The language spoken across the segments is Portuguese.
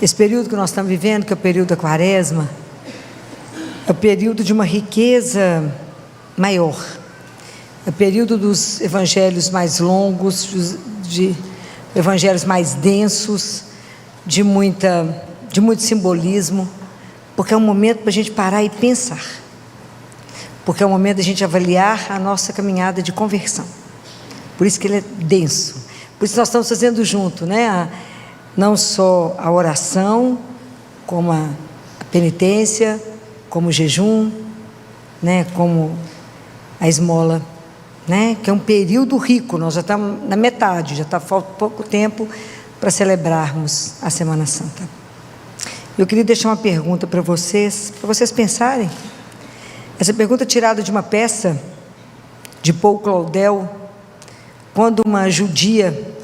Esse período que nós estamos vivendo, que é o período da Quaresma, é o período de uma riqueza maior. É o período dos evangelhos mais longos, de evangelhos mais densos, de muito simbolismo, porque é um momento para a gente parar e pensar, porque é um momento da gente avaliar a nossa caminhada de conversão. Por isso que ele é denso, por isso nós estamos fazendo junto, né? Não só a oração, como a penitência, como o jejum, né? Como a esmola, né? Que é um período rico. Nós já estamos na metade, já falta pouco tempo para celebrarmos a Semana Santa. Eu queria deixar uma pergunta para vocês pensarem. Essa pergunta é tirada de uma peça de Paul Claudel, quando uma judia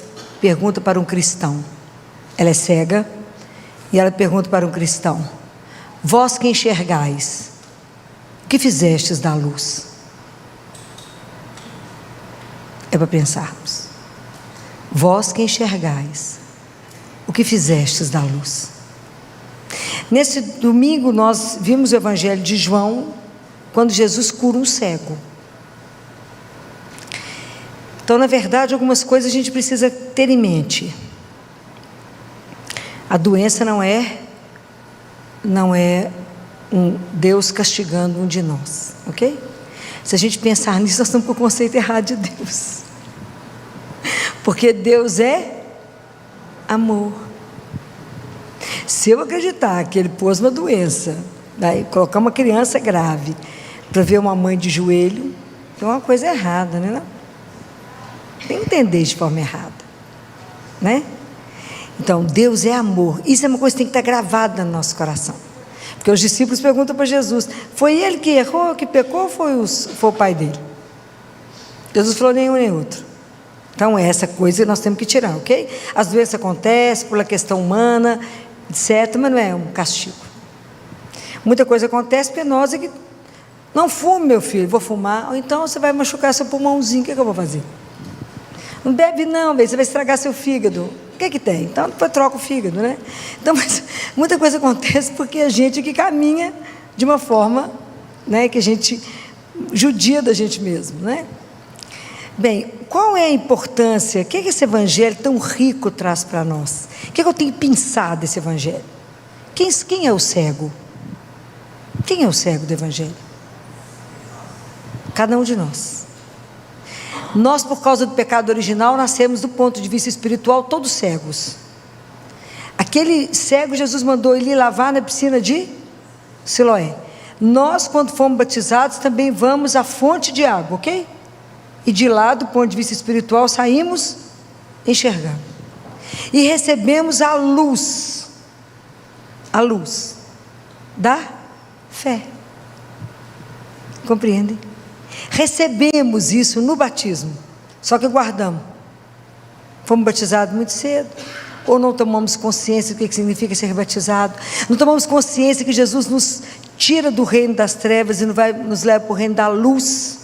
pergunta para um cristão. Ela é cega e ela pergunta para um cristão: vós que enxergais, o que fizestes da luz? É para pensarmos. Vós que enxergais, o que fizestes da luz? Nesse domingo nós vimos o Evangelho de João, quando Jesus cura um cego. Então, na verdade, algumas coisas a gente precisa ter em mente. A doença não é um Deus castigando um de nós, ok? Se a gente pensar nisso, nós estamos com o conceito errado de Deus, porque Deus é amor. Se eu acreditar que Ele pôs uma doença, né, colocar uma criança grave para ver uma mãe de joelho, tem uma coisa errada, né? Não? Tem que entender de forma errada, né? Então, Deus é amor. Isso é uma coisa que tem que estar gravada no nosso coração. Porque os discípulos perguntam para Jesus: foi ele que errou, que pecou, ou foi o pai dele? Jesus falou: nenhum nem outro. Então, é essa coisa que nós temos que tirar, ok? As doenças acontecem por uma questão humana, etc., mas não é um castigo. Muita coisa acontece penosa que... não fume, meu filho, vou fumar. Ou então você vai machucar seu pulmãozinho, o que eu vou fazer? Não bebe não, você vai estragar seu fígado. O que tem? Então depois troca o fígado, né? Então, mas muita coisa acontece porque a gente que caminha de uma forma, né, que a gente judia da gente mesmo, né? Bem, qual é a importância? O que esse evangelho tão rico traz para nós? O que eu tenho que pensar desse evangelho? Quem é o cego? Quem é o cego do evangelho? Cada um de nós. Nós, por causa do pecado original, nascemos do ponto de vista espiritual todos cegos. Aquele cego, Jesus mandou ele lavar na piscina de Siloé. Nós, quando fomos batizados, também vamos à fonte de água, ok? E de lá, do ponto de vista espiritual, saímos enxergando. E recebemos a luz da fé. Compreendem? Recebemos isso no batismo, só que guardamos. Fomos batizados muito cedo, ou não tomamos consciência do que significa ser batizado, não tomamos consciência que Jesus nos tira do reino das trevas e nos leva para o reino da luz,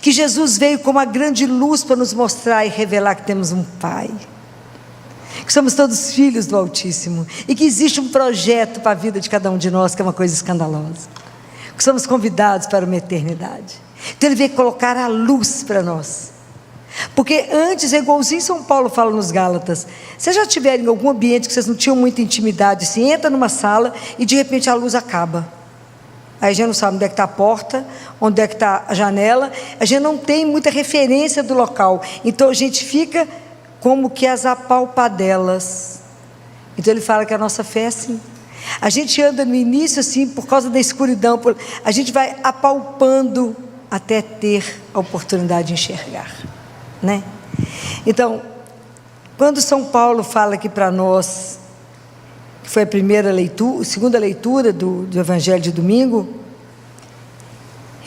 que Jesus veio como a grande luz para nos mostrar e revelar que temos um Pai, que somos todos filhos do Altíssimo, e que existe um projeto para a vida de cada um de nós, que é uma coisa escandalosa, que somos convidados para uma eternidade. Então ele veio colocar a luz para nós, porque antes é igualzinho São Paulo fala nos Gálatas. Vocês já estiveram em algum ambiente que vocês não tinham muita intimidade, se entra numa sala e de repente a luz acaba, aí a gente não sabe onde é que está a porta, onde é que está a janela, a gente não tem muita referência do local, então a gente fica como que as apalpadelas. Então ele fala que a nossa fé é assim, a gente anda no início assim, por causa da escuridão, a gente vai apalpando até ter a oportunidade de enxergar, né? Então, quando São Paulo fala aqui para nós, que foi a segunda leitura do Evangelho de domingo,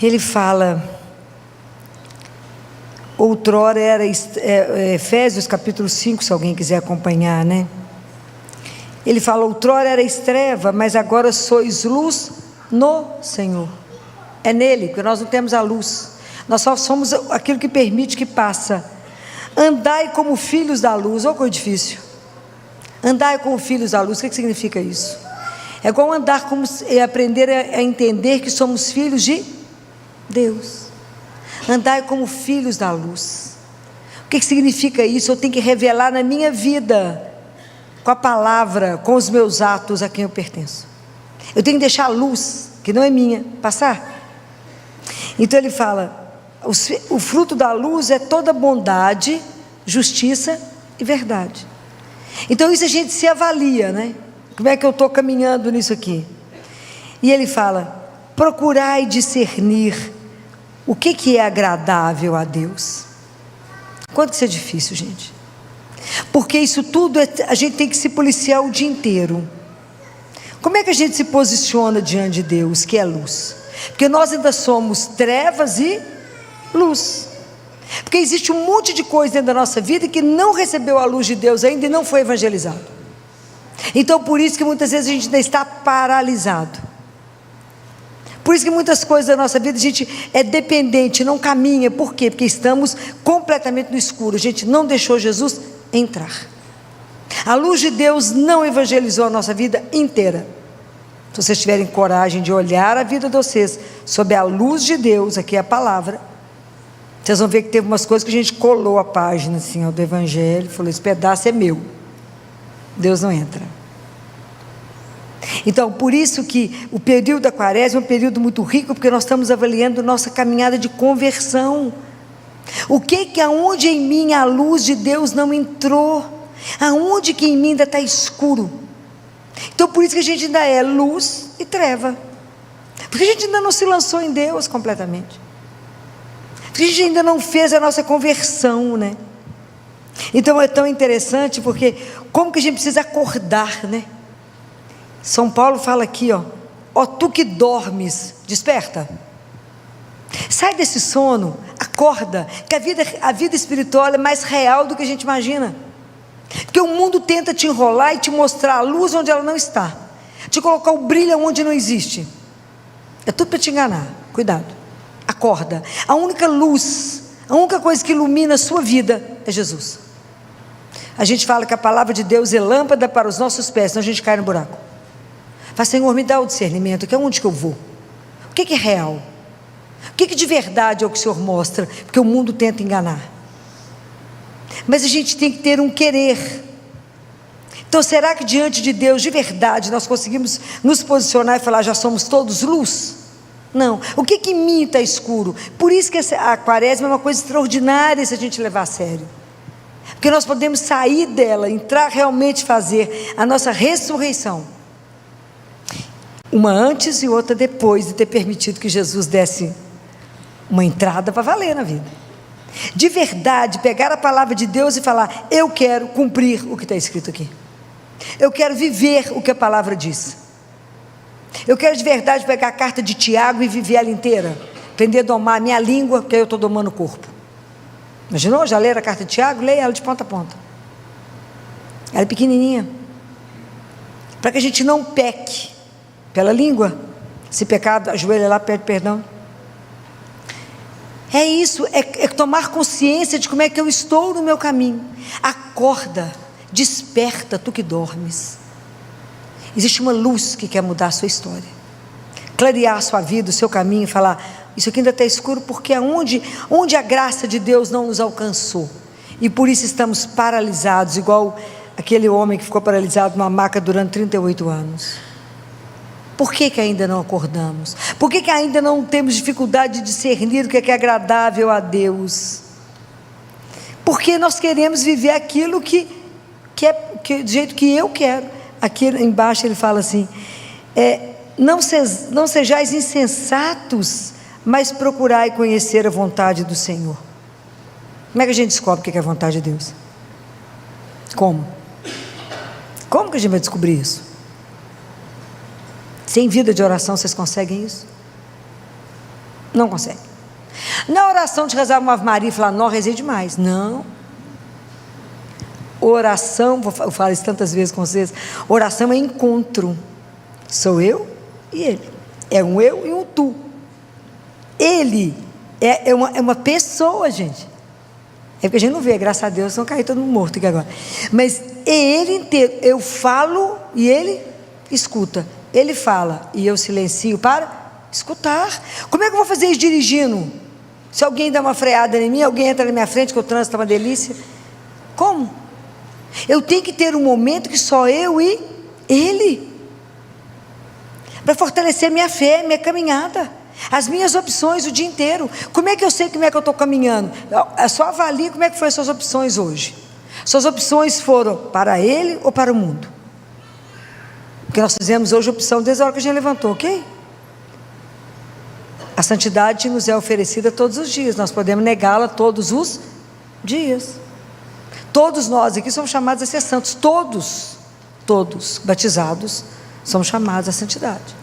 ele fala, outrora era, Efésios capítulo 5, se alguém quiser acompanhar, né? Ele fala, outrora era treva, mas agora sois luz no Senhor. É nele, porque nós não temos a luz, nós só somos aquilo que permite que passa. Andai como filhos da luz. Olha que difícil. Andai como filhos da luz. O que significa isso? É igual andar como, é aprender a entender que somos filhos de Deus. Andai como filhos da luz. O que significa isso? Eu tenho que revelar na minha vida, com a palavra, com os meus atos, a quem eu pertenço. Eu tenho que deixar a luz, que não é minha, passar. Então ele fala, o fruto da luz é toda bondade, justiça e verdade. Então isso a gente se avalia, né? Como é que eu estou caminhando nisso aqui? E ele fala, procurai discernir o que é agradável a Deus. Quanto que isso é difícil, gente? Porque isso tudo, a gente tem que se policiar o dia inteiro. Como é que a gente se posiciona diante de Deus, que é luz? Porque nós ainda somos trevas e luz. Porque existe um monte de coisa dentro da nossa vida que não recebeu a luz de Deus ainda e não foi evangelizado. Então por isso que muitas vezes a gente ainda está paralisado. Por isso que muitas coisas da nossa vida a gente é dependente, não caminha. Por quê? Porque estamos completamente no escuro. A gente não deixou Jesus entrar. A luz de Deus não evangelizou a nossa vida inteira. Se vocês tiverem coragem de olhar a vida de vocês sob a luz de Deus, aqui é a palavra, vocês vão ver que teve umas coisas que a gente colou a página assim, ó, do Evangelho, falou, esse pedaço é meu, Deus não entra. Então por isso que o período da quaresma é um período muito rico, porque nós estamos avaliando nossa caminhada de conversão. O que aonde em mim a luz de Deus não entrou, aonde que em mim ainda está escuro. Então por isso que a gente ainda é luz e treva, porque a gente ainda não se lançou em Deus completamente, porque a gente ainda não fez a nossa conversão, né? Então é tão interessante, porque como que a gente precisa acordar, né? São Paulo fala aqui, ó tu que dormes, desperta, sai desse sono, acorda, que a vida espiritual é mais real do que a gente imagina. Porque o mundo tenta te enrolar e te mostrar a luz onde ela não está, te colocar o brilho onde não existe. É tudo para te enganar. Cuidado, acorda. A única luz, a única coisa que ilumina a sua vida é Jesus. A gente fala que a palavra de Deus é lâmpada para os nossos pés, senão a gente cai no buraco. Fala, Senhor, me dá o discernimento, que é onde que eu vou, o que é real, o que de verdade é o que o Senhor mostra, porque o mundo tenta enganar. Mas a gente tem que ter um querer. Então será que diante de Deus de verdade nós conseguimos nos posicionar e falar, já somos todos luz? Não. O que em mim está escuro? Por isso que a quaresma é uma coisa extraordinária se a gente levar a sério, porque nós podemos sair dela, entrar realmente, fazer a nossa ressurreição, uma antes e outra depois de ter permitido que Jesus desse uma entrada para valer na vida. De verdade, pegar a palavra de Deus e falar, eu quero cumprir o que está escrito aqui, eu quero viver o que a palavra diz, eu quero de verdade pegar a carta de Tiago e viver ela inteira, aprender a domar a minha língua, porque aí eu estou domando o corpo. Imaginou? Já leram a carta de Tiago? Leia ela de ponta a ponta, ela é pequenininha, para que a gente não peque pela língua. Se pecado, ajoelha lá, pede perdão. É isso, é tomar consciência de como é que eu estou no meu caminho. Acorda, desperta, tu que dormes. Existe uma luz que quer mudar a sua história, clarear a sua vida, o seu caminho, e falar, isso aqui ainda está escuro, porque onde a graça de Deus não nos alcançou, e por isso estamos paralisados, igual aquele homem que ficou paralisado numa maca durante 38 anos. Por que ainda não acordamos? Por que ainda não temos dificuldade de discernir o que é agradável a Deus? Porque nós queremos viver aquilo que do jeito que eu quero. Aqui embaixo ele fala assim, não sejais insensatos, mas procurai conhecer a vontade do Senhor. Como é que a gente descobre o que é a vontade de Deus? Como que a gente vai descobrir isso? Sem vida de oração vocês conseguem isso? Não conseguem. Na oração de rezar uma Ave Maria e falar, não, rezei demais. Não. Oração, eu falo isso tantas vezes com vocês, oração é encontro. Sou eu e ele. É um eu e um tu. Ele é uma pessoa, gente. É porque a gente não vê, graças a Deus, não cair todo mundo morto aqui agora. Mas é Ele inteiro. Eu falo e Ele escuta. Ele fala e eu silencio para escutar. Como é que eu vou fazer isso dirigindo? Se alguém dá uma freada em mim, alguém entra na minha frente, que o trânsito está uma delícia. Como? Eu tenho que ter um momento que só eu e Ele, para fortalecer minha fé, minha caminhada, as minhas opções o dia inteiro. Como é que eu sei como é que eu estou caminhando? Só avalie como é que foram as suas opções hoje. Suas opções foram para Ele ou para o mundo? Porque nós fizemos hoje opção desde a hora que a gente levantou, ok? A santidade nos é oferecida todos os dias, nós podemos negá-la todos os dias. Todos nós aqui somos chamados a ser santos, todos batizados somos chamados à santidade.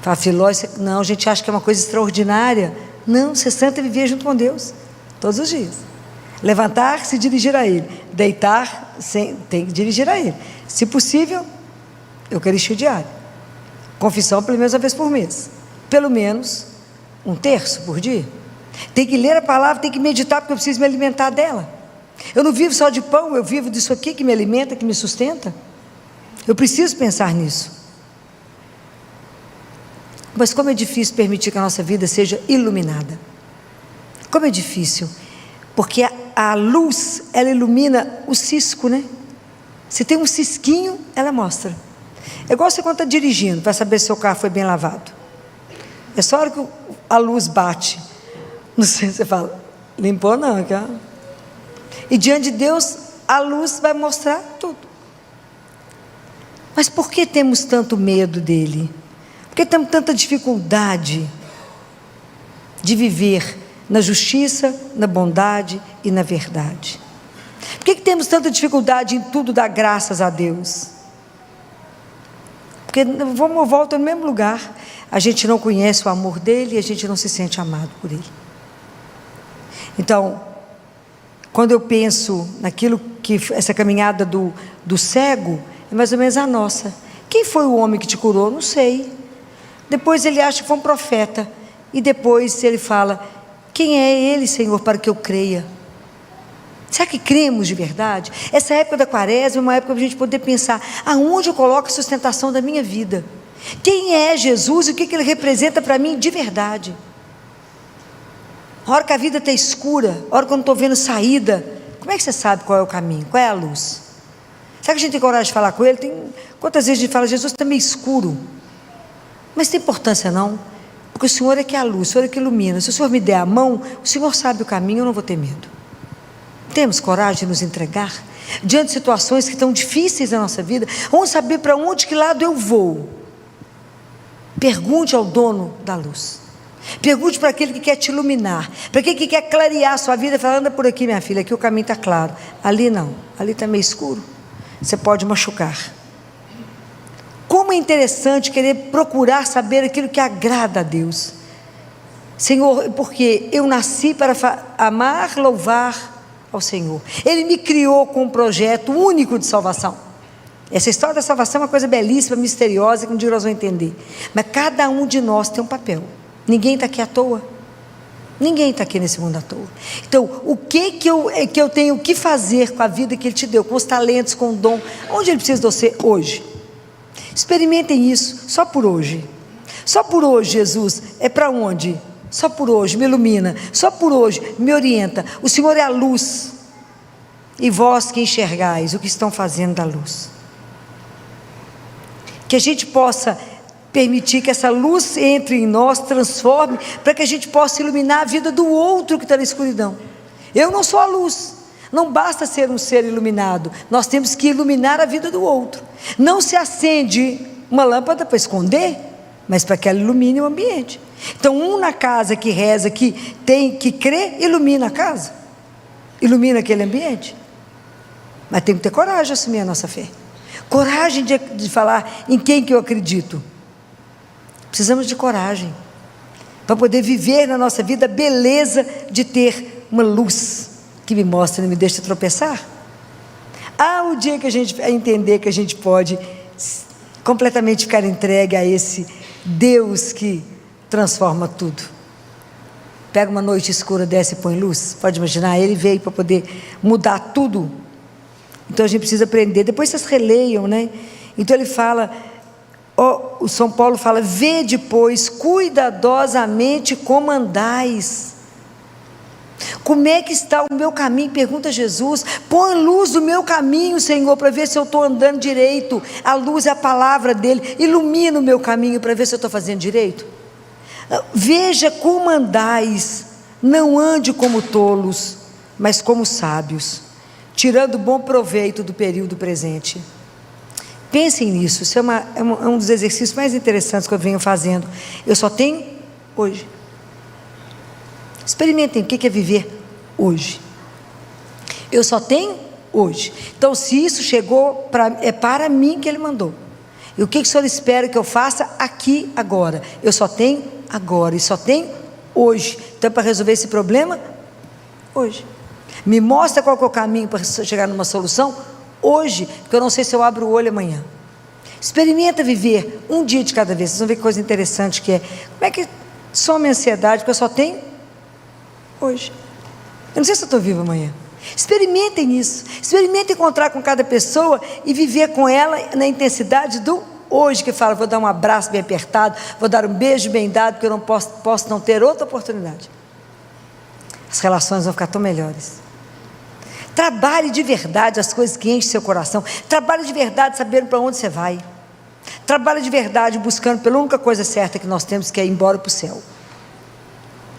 Fala, Filó, não, a gente acha que é uma coisa extraordinária. Não, ser santo é viver junto com Deus, todos os dias. Levantar-se e dirigir a Ele. Deitar, tem que dirigir a Ele. Se possível, Eucaristia diária. Confissão pelo menos uma vez por mês. Pelo menos 1/3 por dia. Tem que ler a palavra, tem que meditar, porque eu preciso me alimentar dela. Eu não vivo só de pão, eu vivo disso aqui que me alimenta, que me sustenta. Eu preciso pensar nisso. Mas como é difícil permitir que a nossa vida seja iluminada. Como é difícil. Porque a luz, ela ilumina o cisco, né? Se tem um cisquinho, ela mostra. É igual você quando está dirigindo, para saber se seu carro foi bem lavado. É só a hora que a luz bate. Não sei, você fala, limpou não, cara. E diante de Deus, a luz vai mostrar tudo. Mas por que temos tanto medo dele? Por que temos tanta dificuldade de viver na justiça, na bondade e na verdade? Por que temos tanta dificuldade em tudo dar graças a Deus? Porque volta no mesmo lugar. A gente não conhece o amor dele e a gente não se sente amado por ele. Então, quando eu penso naquilo que essa caminhada do cego, é mais ou menos a nossa. Quem foi o homem que te curou? Não sei. Depois ele acha que foi um profeta. E depois ele fala, quem é ele, Senhor, para que eu creia? Será que cremos de verdade? Essa época da quaresma é uma época para a gente poder pensar, aonde eu coloco a sustentação da minha vida? Quem é Jesus e o que ele representa para mim de verdade? A hora que a vida está escura, a hora que eu não estou vendo saída, como é que você sabe qual é o caminho? Qual é a luz? Será que a gente tem coragem de falar com ele? Quantas vezes a gente fala, Jesus está meio escuro? Mas tem importância não, porque o Senhor é que é a luz, o Senhor é que ilumina. Se o Senhor me der a mão, o Senhor sabe o caminho, eu não vou ter medo. Temos coragem de nos entregar diante de situações que estão difíceis na nossa vida? Vamos saber para onde, que lado eu vou. Pergunte ao dono da luz. Pergunte para aquele que quer te iluminar, para aquele que quer clarear a sua vida, falando, anda por aqui minha filha, aqui o caminho está claro, ali não, ali está meio escuro, você pode machucar. Como é interessante querer procurar saber aquilo que agrada a Deus. Senhor, porque eu nasci para amar, louvar ao Senhor. Ele me criou com um projeto único de salvação. Essa história da salvação é uma coisa belíssima, misteriosa, que um dia nós vamos entender. Mas cada um de nós tem um papel. Ninguém está aqui à toa. Ninguém está aqui nesse mundo à toa. Então, o que eu tenho que fazer com a vida que Ele te deu, com os talentos, com o dom? Onde Ele precisa de você hoje? Experimentem isso, só por hoje. Só por hoje, Jesus, é para onde? Só por hoje, me ilumina. Só por hoje, me orienta. O Senhor é a luz. E vós que enxergais o que estão fazendo da luz. Que a gente possa permitir que essa luz entre em nós, transforme, para que a gente possa iluminar a vida do outro que está na escuridão. Eu não sou a luz, não basta ser um ser iluminado, nós temos que iluminar a vida do outro. Não se acende uma lâmpada para esconder, mas para que ela ilumine o ambiente. Então, na casa que reza, que tem que crer, ilumina a casa, ilumina aquele ambiente. Mas tem que ter coragem de assumir a nossa fé, coragem de falar em quem que eu acredito. Precisamos de coragem para poder viver na nossa vida a beleza de ter uma luz que me mostra e não me deixa tropeçar. O dia que a gente entender que a gente pode completamente ficar entregue a esse Deus que transforma tudo. pega uma noite escura, desce e põe luz. Pode imaginar, ele veio para poder mudar tudo. Então a gente precisa aprender. Depois vocês releiam, né? Então ele fala, o São Paulo fala: vede, pois, cuidadosamente como andais. Como é que está o meu caminho? Pergunta Jesus. Põe luz no meu caminho, Senhor, para ver se eu estou andando direito. A luz é a palavra dele. Ilumina o meu caminho para ver se eu estou fazendo direito. Veja como andais. Não ande como tolos, mas como sábios, tirando bom proveito do período presente. Pensem nisso. Isso é um dos exercícios mais interessantes que eu venho fazendo. Eu só tenho hoje. Experimentem o que é viver hoje. Eu só tenho hoje. Então, se isso chegou, é para mim que ele mandou. E o que o Senhor espera que eu faça aqui, agora? Eu só tenho agora, e só tenho hoje. Então, para resolver esse problema, hoje. Me mostra qual que é o caminho para chegar numa solução, hoje, porque eu não sei se eu abro o olho amanhã. Experimenta viver um dia de cada vez. Vocês vão ver que coisa interessante que é. Como é que some a ansiedade, porque eu só tenho hoje. Eu não sei se eu estou vivo amanhã. Experimentem isso. Experimentem encontrar com cada pessoa e viver com ela na intensidade do hoje, que fala: vou dar um abraço bem apertado, vou dar um beijo bem dado, porque eu não posso não ter outra oportunidade. As relações vão ficar tão melhores. Trabalhe de verdade as coisas que enchem seu coração. Trabalhe de verdade sabendo para onde você vai. Trabalhe de verdade buscando pela única coisa certa que nós temos, que é ir embora para o céu.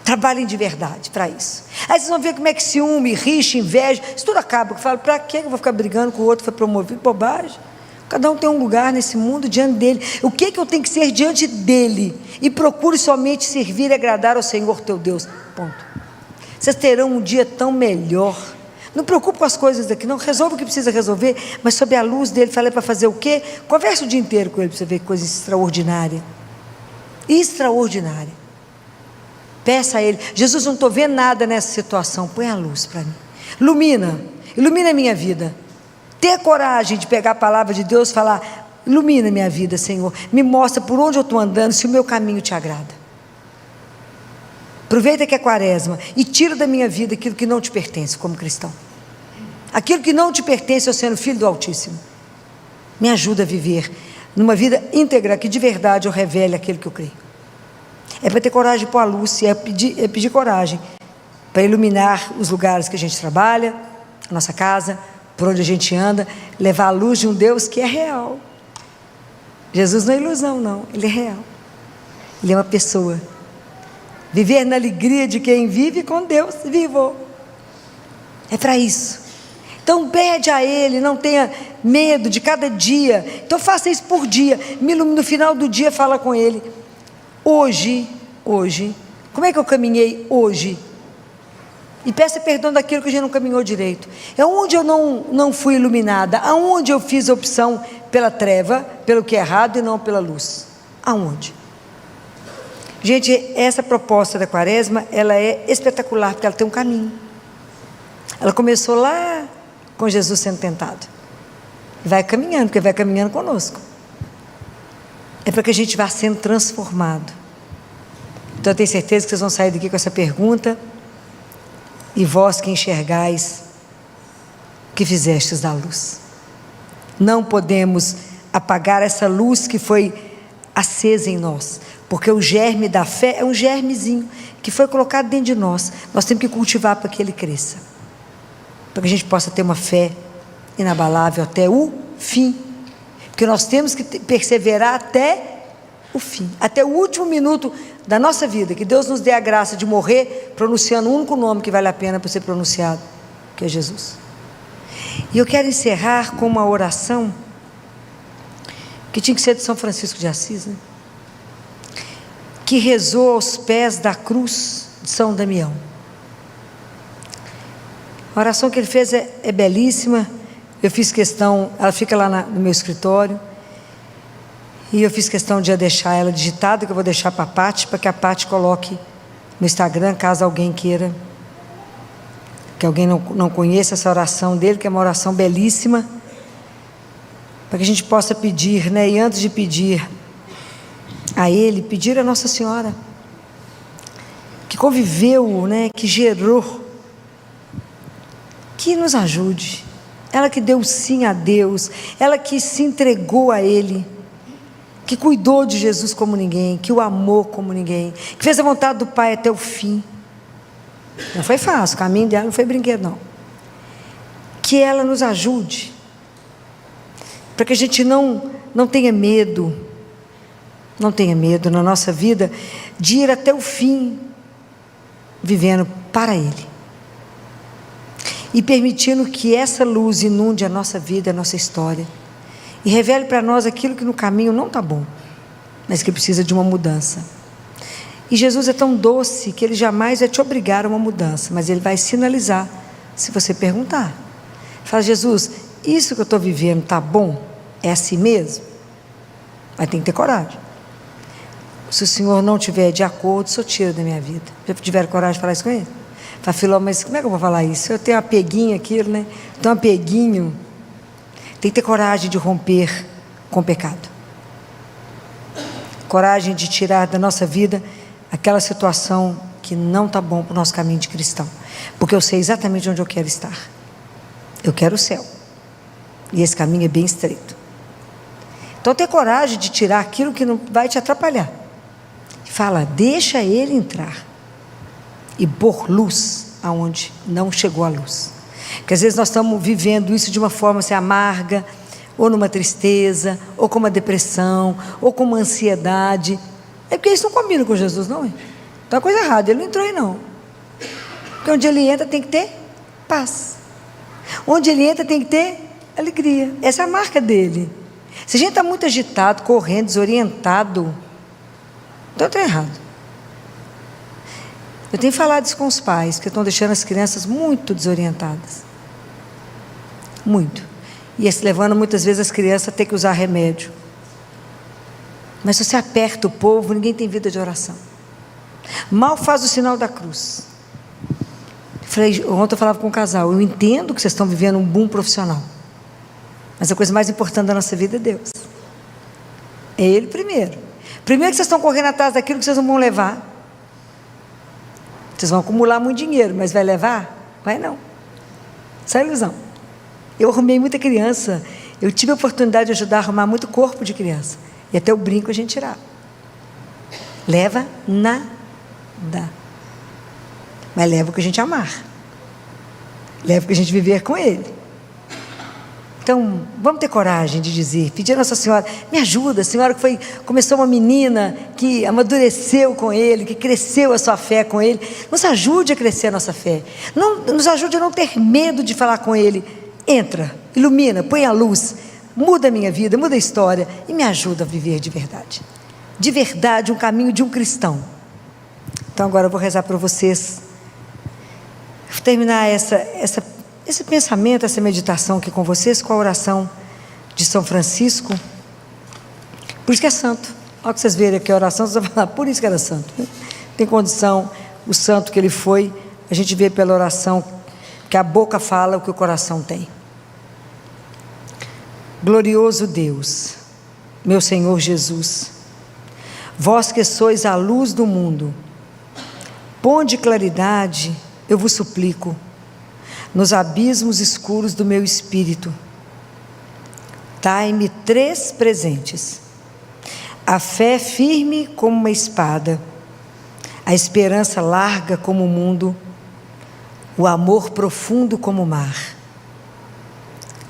Trabalhem de verdade para isso. Aí vocês vão ver como é que ciúme, rixa, inveja, isso tudo acaba. Eu falo: para que eu vou ficar brigando com o outro, foi promovido? Bobagem. Cada um tem um lugar nesse mundo diante dele. O que eu tenho que ser diante dele? E procure somente servir e agradar ao Senhor teu Deus. Ponto. Vocês terão um dia tão melhor. Não preocupe com as coisas daqui, não. Resolva o que precisa resolver, mas sob a luz dele. Falei para fazer o quê? Conversa o dia inteiro com ele, para você ver que coisa extraordinária. Extraordinária. Peça a ele: Jesus, não estou vendo nada nessa situação, põe a luz para mim. Ilumina a minha vida. Ter coragem de pegar a palavra de Deus e falar: ilumina a minha vida, Senhor. Me mostra por onde eu estou andando, se o meu caminho te agrada. Aproveita que é quaresma e tira da minha vida aquilo que não te pertence como cristão. Aquilo que não te pertence, eu sendo filho do Altíssimo. Me ajuda a viver numa vida íntegra, que de verdade eu revele aquilo que eu creio. É para ter coragem de pôr a luz, é pedir coragem para iluminar os lugares que a gente trabalha, a nossa casa, por onde a gente anda, levar a luz de um Deus que é real. Jesus não é ilusão, não, Ele é real. Ele é uma pessoa. Viver na alegria de quem vive com Deus vivo. É para isso. Então pede a Ele, não tenha medo de cada dia. Então faça isso por dia. No final do dia fala com Ele: hoje, como é que eu caminhei hoje? E peça perdão daquilo que a gente não caminhou direito. É onde eu não fui iluminada, aonde eu fiz a opção pela treva, pelo que é errado e não pela luz. Aonde? Gente, essa proposta da quaresma, ela é espetacular, porque ela tem um caminho. Ela começou lá com Jesus sendo tentado. Vai caminhando, porque vai caminhando conosco. É para que a gente vá sendo transformado. Então eu tenho certeza que vocês vão sair daqui com essa pergunta: e vós que enxergais, o que fizestes da luz? Não podemos apagar essa luz que foi acesa em nós, porque o germe da fé é um germezinho que foi colocado dentro de nós. Nós temos que cultivar para que ele cresça, para que a gente possa ter uma fé inabalável até o fim, porque nós temos que perseverar até o fim, até o último minuto da nossa vida, que Deus nos dê a graça de morrer pronunciando o único nome que vale a pena para ser pronunciado, que é Jesus. E eu quero encerrar com uma oração que tinha que ser de São Francisco de Assis, né? Que rezou aos pés da cruz de São Damião. A oração que ele fez é belíssima. Eu fiz questão, ela fica lá no meu escritório, e eu fiz questão de deixar ela digitada, que eu vou deixar para a Paty, para que a Paty coloque no Instagram, caso alguém queira, que alguém não conheça essa oração dele, que é uma oração belíssima, para que a gente possa pedir, né? E antes de pedir a ele, pedir a Nossa Senhora, que conviveu, né, que gerou, que nos ajude. Ela que deu sim a Deus, ela que se entregou a Ele, que cuidou de Jesus como ninguém, que o amou como ninguém, que fez a vontade do Pai até o fim. Não foi fácil, o caminho dela não foi brinquedo não. Que ela nos ajude, para que a gente não tenha medo, na nossa vida, de ir até o fim, vivendo para Ele. E permitindo que essa luz inunde a nossa vida, a nossa história. E revele para nós aquilo que no caminho não está bom, mas que precisa de uma mudança. E Jesus é tão doce que Ele jamais vai te obrigar a uma mudança, mas Ele vai sinalizar, se você perguntar. Fala: Jesus, isso que eu estou vivendo está bom? É assim mesmo? Mas tem que ter coragem. Se o Senhor não estiver de acordo, o Senhor tira da minha vida. Já tiveram coragem de falar isso com Ele? Fala: Filó, mas como é que eu vou falar isso? Eu tenho um apeguinho aquilo, né? Tenho um apeguinho. Tem que ter coragem de romper com o pecado. Coragem de tirar da nossa vida aquela situação que não está bom para o nosso caminho de cristão. Porque eu sei exatamente onde eu quero estar. Eu quero o céu. E esse caminho é bem estreito. Então ter coragem de tirar aquilo que não vai te atrapalhar. Fala: deixa Ele entrar e pôr luz aonde não chegou a luz. Porque às vezes nós estamos vivendo isso de uma forma assim, amarga, ou numa tristeza, ou com uma depressão, ou com uma ansiedade. É porque isso não combina com Jesus, não é? Então é coisa errada, Ele não entrou aí não. Porque onde Ele entra tem que ter paz. Onde Ele entra tem que ter alegria. Essa é a marca dele. Se a gente está muito agitado, correndo, desorientado, então está errado. Eu tenho falado isso com os pais, que estão deixando as crianças muito desorientadas. Muito. E isso levando muitas vezes as crianças a ter que usar remédio. Mas se você aperta o povo, ninguém tem vida de oração. Mal faz o sinal da cruz. Ontem eu falava com um casal: eu entendo que vocês estão vivendo um boom profissional, mas a coisa mais importante da nossa vida é Deus. É Ele primeiro. Primeiro que vocês estão correndo atrás daquilo que vocês não vão levar. Vocês vão acumular muito dinheiro, mas vai levar? Vai não. Isso é ilusão. Eu arrumei muita criança. Eu tive a oportunidade de ajudar a arrumar muito corpo de criança. E até o brinco a gente tirava. Leva nada. Mas leva o que a gente amar. Leva o que a gente viver com Ele. Então, vamos ter coragem de dizer, pedir a Nossa Senhora: me ajuda, Senhora, que começou uma menina que amadureceu com Ele, que cresceu a sua fé com Ele. Nos ajude a crescer a nossa fé. Nos ajude a não ter medo de falar com Ele. Entra, ilumina, põe a luz, muda a minha vida, muda a história e me ajuda a viver de verdade. De verdade, um caminho de um cristão. Então agora eu vou rezar para vocês. Vou terminar esse pensamento, essa meditação aqui com vocês, com a oração de São Francisco. Por isso que é santo. Olha que vocês verem aqui a oração, vocês vão falar: por isso que era santo. Tem condição, o santo que ele foi, a gente vê pela oração que a boca fala o que o coração tem. Glorioso Deus, meu Senhor Jesus, vós que sois a luz do mundo, ponde claridade, eu vos suplico, nos abismos escuros do meu espírito. Dai-me 3 presentes: a fé firme como uma espada, a esperança larga como o mundo, o amor profundo como o mar.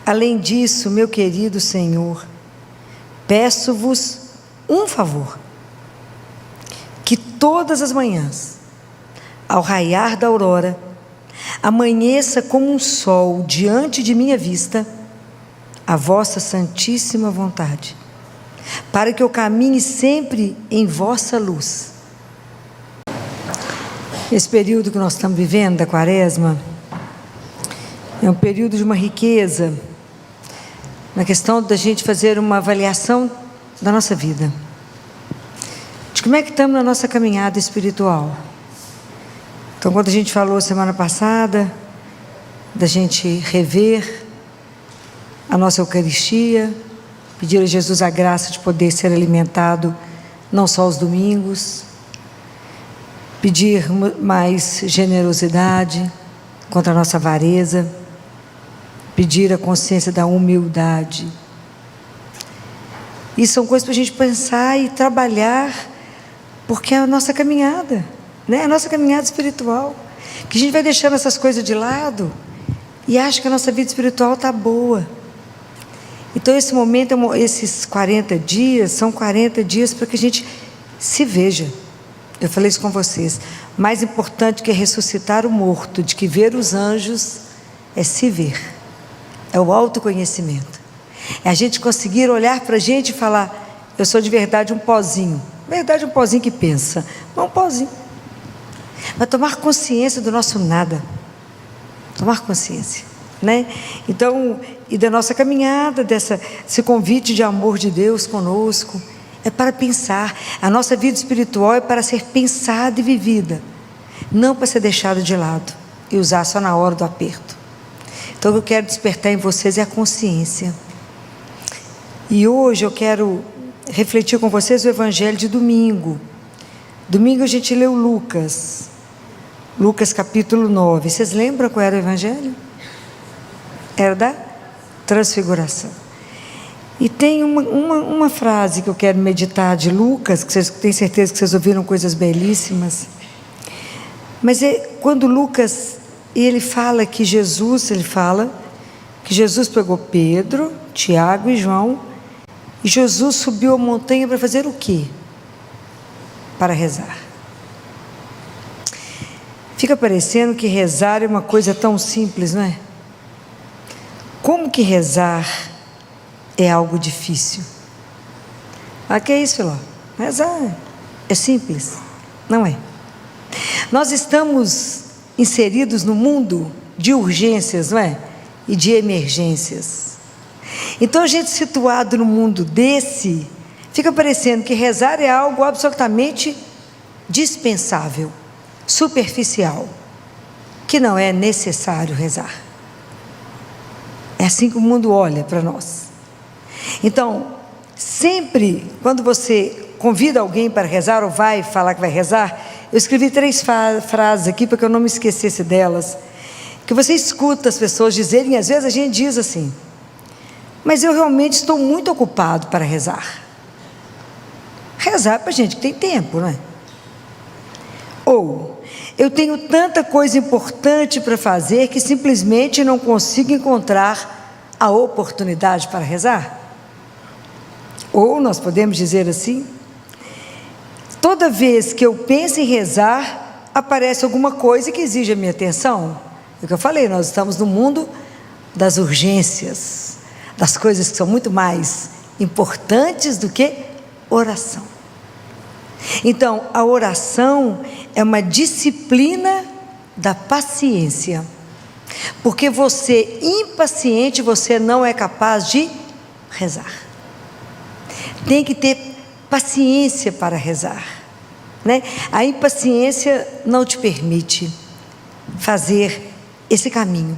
Além disso, meu querido Senhor, peço-vos um favor: que todas as manhãs, ao raiar da aurora, amanheça como um sol diante de minha vista a vossa santíssima vontade, para que eu caminhe sempre em vossa luz. Esse período que nós estamos vivendo, da Quaresma, é um período de uma riqueza na questão da gente fazer uma avaliação da nossa vida, de como é que estamos na nossa caminhada espiritual. Então, quando a gente falou semana passada da gente rever a nossa Eucaristia, pedir a Jesus a graça de poder ser alimentado não só aos domingos, pedir mais generosidade contra a nossa avareza, pedir a consciência da humildade. Isso são coisas para a gente pensar e trabalhar, porque é a nossa caminhada, né? A nossa caminhada espiritual, que a gente vai deixando essas coisas de lado e acha que a nossa vida espiritual está boa. Então esse momento, esses 40 dias, são 40 dias para que a gente se veja. Eu falei isso com vocês. Mais importante que ressuscitar o morto, de que ver os anjos, é se ver. É o autoconhecimento. É a gente conseguir olhar para a gente e falar: eu sou de verdade um pozinho. Verdade, um pozinho que pensa, não um pozinho. Mas tomar consciência do nosso nada. Tomar consciência, né? Então, e da nossa caminhada, esse convite de amor de Deus conosco, é para pensar. A nossa vida espiritual é para ser pensada e vivida, não para ser deixada de lado e usar só na hora do aperto. Então, o que eu quero despertar em vocês é a consciência. E hoje eu quero refletir com vocês o Evangelho de domingo. Domingo a gente leu Lucas capítulo 9. Vocês lembram qual era o Evangelho? Era da transfiguração. E tem uma frase que eu quero meditar de Lucas, que vocês têm certeza que vocês ouviram coisas belíssimas. Mas é quando Lucas, ele fala que Jesus pegou Pedro, Tiago e João, e Jesus subiu a montanha para fazer o quê? Para rezar. Fica parecendo que rezar é uma coisa tão simples, não é? Como que rezar é algo difícil? Que é isso, Filó? Rezar é simples, não é? Nós estamos inseridos no mundo de urgências, não é? E de emergências. Então a gente situado no mundo desse, fica parecendo que rezar é algo absolutamente dispensável, superficial, que não é necessário rezar. É assim que o mundo olha para nós. Então, sempre quando você convida alguém para rezar ou vai falar que vai rezar, eu escrevi 3 frases aqui para que eu não me esquecesse delas, que você escuta as pessoas dizerem, e às vezes a gente diz assim: mas eu realmente estou muito ocupado para rezar. Rezar para gente que tem tempo, não é? Ou, eu tenho tanta coisa importante para fazer que simplesmente não consigo encontrar a oportunidade para rezar. Ou nós podemos dizer assim: toda vez que eu penso em rezar, aparece alguma coisa que exige a minha atenção. É o que eu falei, nós estamos no mundo das urgências, das coisas que são muito mais importantes do que oração. Então, a oração é uma disciplina da paciência, porque você, impaciente, você não é capaz de rezar. Tem que ter paciência para rezar, né? A impaciência não te permite fazer esse caminho,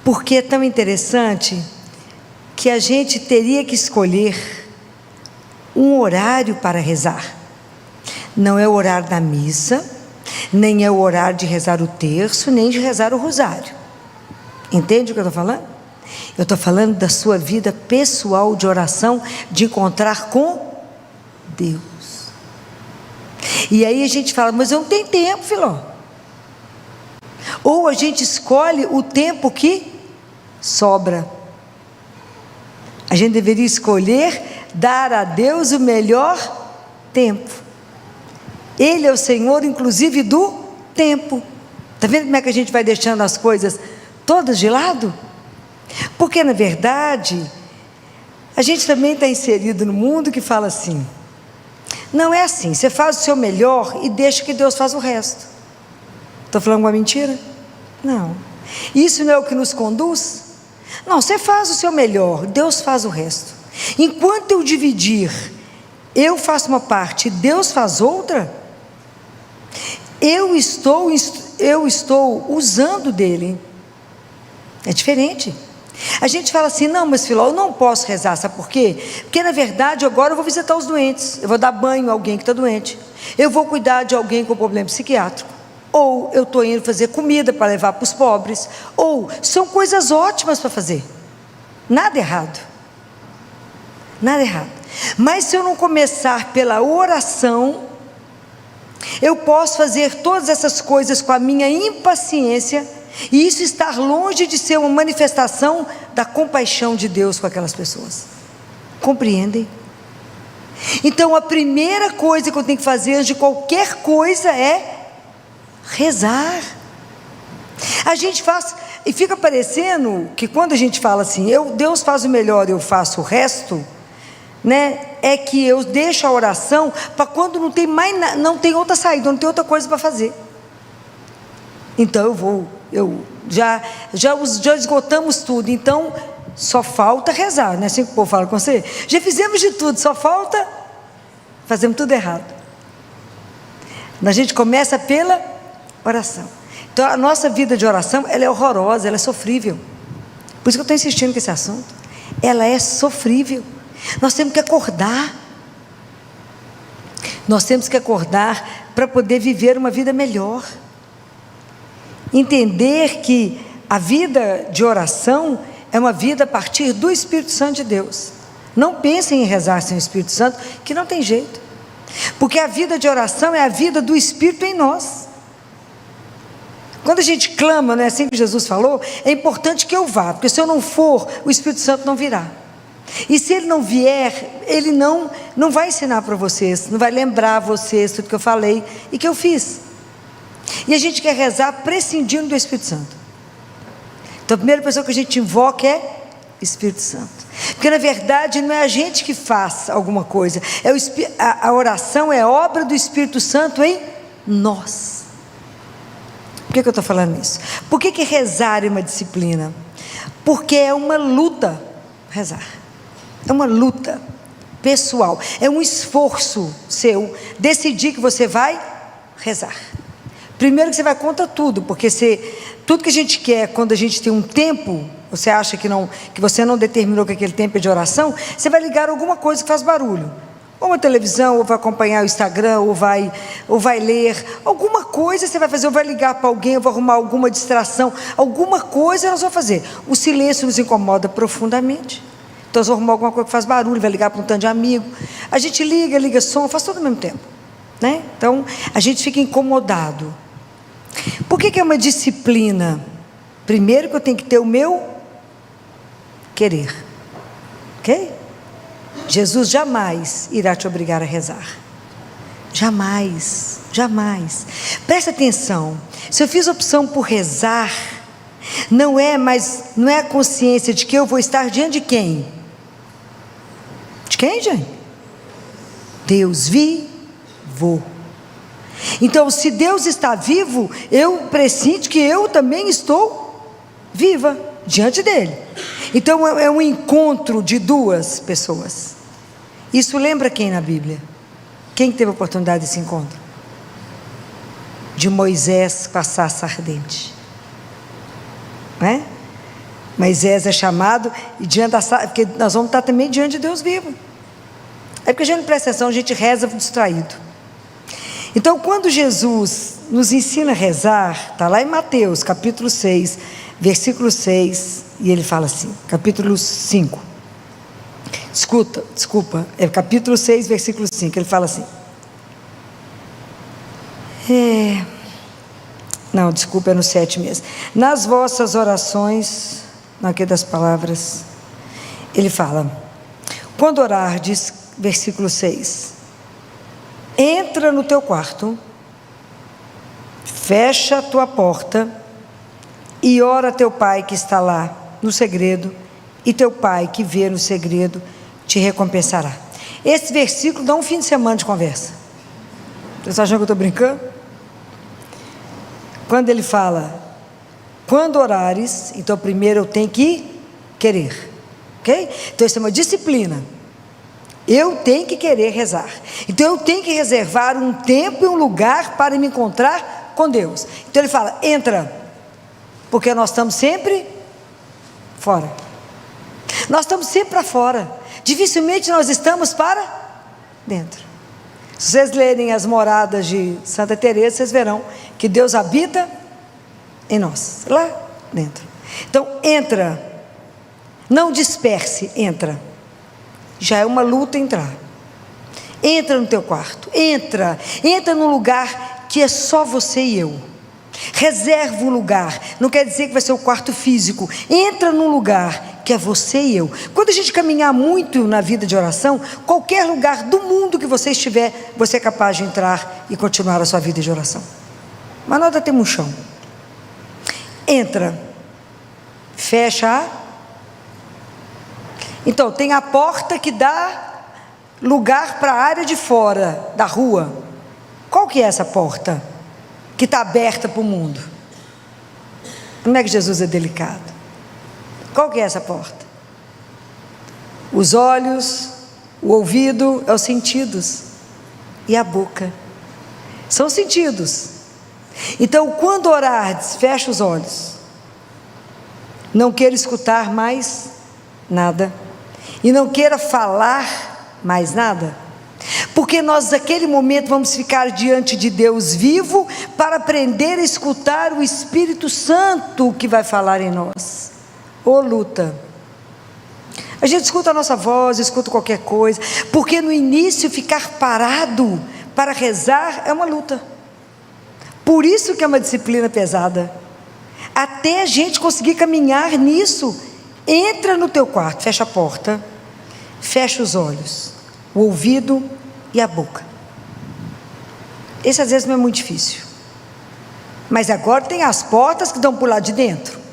porque é tão interessante que a gente teria que escolher um horário para rezar. Não é o horário da missa, nem é o horário de rezar o terço, nem de rezar o rosário. Entende o que eu estou falando? Eu estou falando da sua vida pessoal de oração, de encontrar com Deus. E aí a gente fala: mas eu não tenho tempo, Filó. Ou a gente escolhe o tempo que sobra. A gente deveria escolher dar a Deus o melhor tempo. Ele é o Senhor, inclusive, do tempo. Está vendo como é que a gente vai deixando as coisas todas de lado? Porque, na verdade, a gente também está inserido no mundo que fala assim: não é assim, você faz o seu melhor e deixa que Deus faz o resto. Estou falando uma mentira? Não. Isso não é o que nos conduz? Não, você faz o seu melhor, Deus faz o resto. Enquanto eu dividir, eu faço uma parte e Deus faz outra, eu estou usando dele. É diferente. A gente fala assim, não, mas Filó, eu não posso rezar, sabe por quê? Porque na verdade agora eu vou visitar os doentes, eu vou dar banho a alguém que está doente, eu vou cuidar de alguém com problema psiquiátrico, ou eu estou indo fazer comida para levar para os pobres, ou são coisas ótimas para fazer, nada errado, nada errado. Mas se eu não começar pela oração, eu posso fazer todas essas coisas com a minha impaciência, e isso estar longe de ser uma manifestação da compaixão de Deus com aquelas pessoas. Compreendem? Então a primeira coisa que eu tenho que fazer antes de qualquer coisa é rezar. A gente faz, e fica parecendo que quando a gente fala assim, Deus faz o melhor, eu faço o resto, né? É que eu deixo a oração para quando não tem mais, não tem outra saída, não tem outra coisa para fazer. Então já esgotamos tudo, então só falta rezar, né? Assim que o povo fala com você, já fizemos de tudo, só falta, fazemos tudo errado. A gente começa pela oração. Então a nossa vida de oração, ela é horrorosa, ela é sofrível. Por isso que eu estou insistindo com esse assunto. Ela é sofrível. Nós temos que acordar. Nós temos que acordar para poder viver uma vida melhor. Entender que a vida de oração é uma vida a partir do Espírito Santo de Deus. Não pensem em rezar sem o Espírito Santo, que não tem jeito. Porque a vida de oração é a vida do Espírito em nós. Quando a gente clama, não é assim que Jesus falou? É importante que eu vá, porque se eu não for, o Espírito Santo não virá. E se ele não vier, ele não vai ensinar para vocês, não vai lembrar vocês tudo que eu falei e que eu fiz. E a gente quer rezar prescindindo do Espírito Santo. Então a primeira pessoa que a gente invoca é Espírito Santo. Porque na verdade não é a gente que faz alguma coisa, a oração é obra do Espírito Santo em nós. Por que eu estou falando isso? Por que rezar é uma disciplina? Porque é uma luta rezar. É uma luta pessoal, é um esforço seu decidir que você vai rezar. Primeiro que você vai contra tudo, porque tudo que a gente quer, quando a gente tem um tempo, você acha que você não determinou que aquele tempo é de oração, você vai ligar alguma coisa que faz barulho, ou uma televisão, ou vai acompanhar o Instagram, ou vai ler, alguma coisa você vai fazer, ou vai ligar para alguém, ou vai arrumar alguma distração, alguma coisa nós vamos fazer. O silêncio nos incomoda profundamente. Então nós vamos arrumar alguma coisa que faz barulho, vai ligar para um tanto de amigo, a gente liga som, faz tudo ao mesmo tempo, né? Então a gente fica incomodado. Por que é uma disciplina? Primeiro que eu tenho que ter o meu querer, ok? Jesus jamais irá te obrigar a rezar, jamais, jamais. Presta atenção, se eu fiz opção por rezar, não é a consciência de que eu vou estar diante de quem? De quem, gente? Deus vivo. Então, se Deus está vivo, eu pressinto que eu também estou viva diante dele. Então é um encontro de duas pessoas. Isso lembra quem na Bíblia? Quem teve a oportunidade desse encontro? De Moisés com a sarça ardente, não é? Moisés é chamado e diante da sarça, porque nós vamos estar também diante de Deus vivo. É porque a gente não presta atenção, a gente reza distraído. Então quando Jesus nos ensina a rezar, está lá em Mateus capítulo 6, versículo 6, e ele fala assim, capítulo 5, desculpa, é capítulo 6, versículo 5, ele fala assim, não, desculpa, é no 7 mesmo, nas vossas orações, aqui das palavras, ele fala, quando orardes, versículo 6, entra no teu quarto, fecha a tua porta, e ora a teu pai que está lá no segredo, e teu pai que vê no segredo te recompensará. Esse versículo dá um fim de semana de conversa. Vocês acham que eu estou brincando? Quando ele fala, quando orares, então primeiro eu tenho que querer, ok? Então isso é uma disciplina. Eu tenho que querer rezar. Então eu tenho que reservar um tempo e um lugar para me encontrar com Deus. Então ele fala, entra, porque nós estamos sempre fora. Nós estamos sempre para fora, dificilmente nós estamos para dentro. Se vocês lerem as moradas de Santa Teresa, vocês verão que Deus habita em nós, lá dentro. Então entra, não disperse, entra. Já é uma luta entrar. Entra no teu quarto, entra num lugar que é só você e eu. Reserva um lugar, não quer dizer que vai ser o quarto físico. Entra num lugar que é você e eu. Quando a gente caminhar muito na vida de oração, qualquer lugar do mundo que você estiver, você é capaz de entrar e continuar a sua vida de oração. Mas nós temos um chão. Entra, fecha. Então tem a porta que dá lugar para a área de fora da rua. Qual que é essa porta que está aberta para o mundo? Como é que Jesus é delicado? Qual que é essa porta? Os olhos, o ouvido, é os sentidos, e a boca, são os sentidos. Então quando orardes, fecha os olhos, não queira escutar mais nada, e não queira falar mais nada, porque nós naquele momento vamos ficar diante de Deus vivo, para aprender a escutar o Espírito Santo que vai falar em nós. Ô luta, a gente escuta a nossa voz, escuta qualquer coisa, porque no início ficar parado para rezar é uma luta, por isso que é uma disciplina pesada, até a gente conseguir caminhar nisso. Entra no teu quarto, fecha a porta, fecha os olhos, o ouvido e a boca. Esse às vezes não é muito difícil, mas agora tem as portas que dão para o lado de dentro.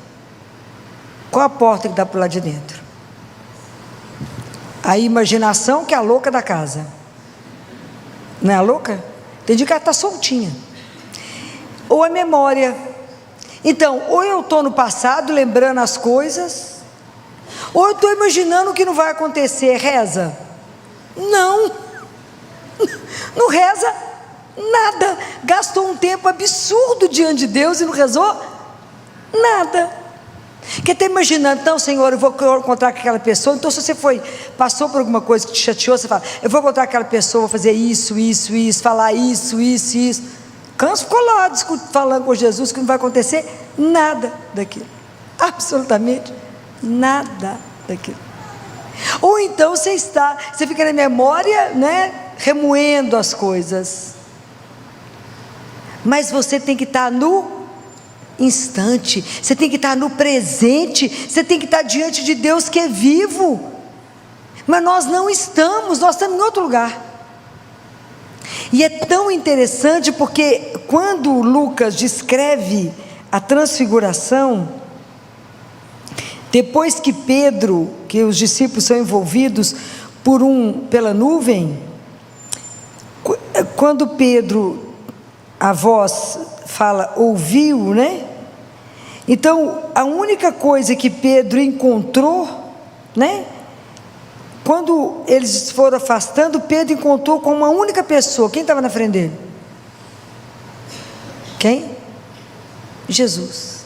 Qual a porta que dá para o lado de dentro? A imaginação, que é a louca da casa. Não é a louca? Tem dia que ela está soltinha. Ou a memória. Então, ou eu estou no passado lembrando as coisas, ou eu estou imaginando o que não vai acontecer. Reza? Não reza nada. Gastou um tempo absurdo diante de Deus e não rezou nada. Que está imaginando, então Senhor, eu vou encontrar com aquela pessoa. Então se você passou por alguma coisa que te chateou, você fala, eu vou encontrar aquela pessoa, vou fazer isso, falar isso. Canso, ficou lá falando com Jesus que não vai acontecer nada daquilo, absolutamente nada daquilo. Ou então você fica na memória, né, remoendo as coisas, mas você tem que estar no instante, você tem que estar no presente, você tem que estar diante de Deus que é vivo, mas nós não estamos, nós estamos em outro lugar. E é tão interessante porque quando Lucas descreve a transfiguração, depois que Pedro, que os discípulos são envolvidos pela nuvem, quando Pedro, a voz fala, ouviu, né? Então a única coisa que Pedro encontrou, né? Quando eles foram afastando, Pedro encontrou com uma única pessoa. Quem estava na frente dele? Quem? Jesus.